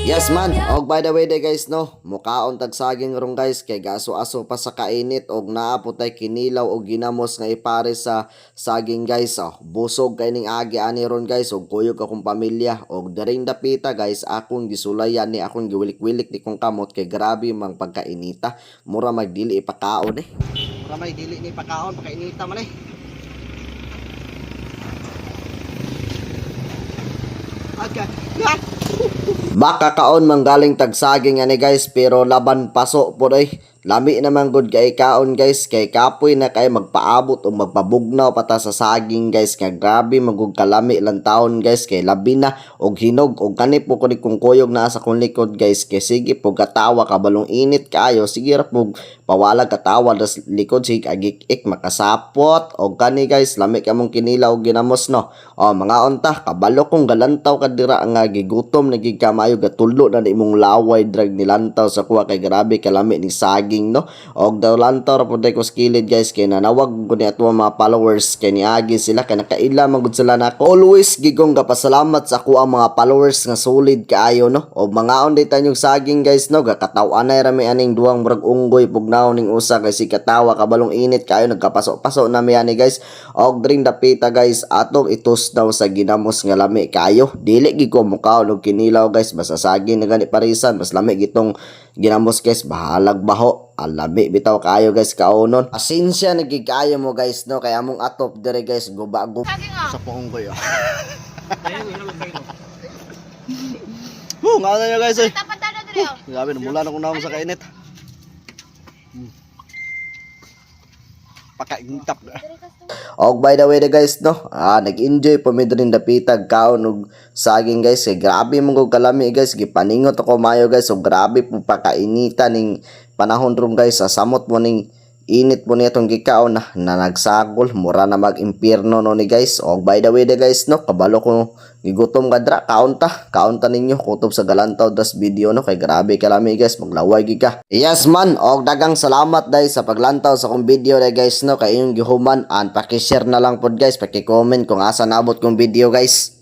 Yes man, og by the way day guys no, mukaon tag saging rong guys kay gaso-aso pa sa kainit og naapotay kinilaw og ginamos nga ipare sa saging guys. Busog kay ning agi ani ron guys og kuyog akong pamilya og daring dapita guys akong gisulayan ni akong giwilik-wilik ni kong kamot kay grabe mang pagkainita. Mura magdili ipakaon eh. Mura may dili ni pakaon pagkainita man eh. Okay. Makakaon manggaling tagsaging ani guys pero laban paso po day. Lami naman good kay kaon guys kay kapoy na kay magpaabot o magpabugnaw pata sa saging guys kay grabe magug kalami lang taon guys kay labi na og hinog og kanip po kung kuyog na sa kong likod guys kay sige po katawa kabalong init kayo sige ra po pawalag katawa das likod sige agik-ik makasapot og kani guys lami kamong kinilaw ginamos no. O mga unta kabalo kong galantaw kadira nga gigutom nagigkamayo gatulo na imong laway drag nilantaw sa kuha kay grabe kalami ni saging no og daw lantaw ra pud ko skilled guys kay nanawag ko ni ato mga followers kay niagi sila kay nakaila magud sila nako always gigong gapasalamat sa ako ang mga followers nga solid kaayo no og mga on day tanyong saging guys no gakataw-an na rami aning duwang murag unggoy pugnaw ning usa kay si katawa kabalong init kaayo nagkapaso-paso na mi ani guys og dring dapita guys atong itos daw sa ginamos nga lami kaayo dili gid ko mukaon og kinilaw guys basta saging na gani parisan mas lami gitong ginamos guys bahalag baho alami bitaw kayo guys kaunon asensya nagigkayo mo guys no kaya among atop dire guys guba-guba sa punggoy nga na nyo guys eh grabe mula na kung naman sa kainit pakaintap na. Og by the way guys no, nag-enjoy po mi din dapitag kaon og saging guys. Grabe mo kog kalami guys, gipaningot ako mayo guys. Og grabe po pakainita ning panahon ron guys. Sa samot mo ning init mo nitong gikaon na nagsagol, mura na mag-impierno no ni guys. Og by the way guys no, kabalo ko gigutom kadra kaunta ninyo kutob sa galantaw das video no kay grabe kalami guys maglaway gid ka. Yes man og dagang salamat dai sa paglantaw sa kong video dai guys no kay inyong gihuman and paki-share na lang pod guys paki-comment kung asa naabot kong video guys.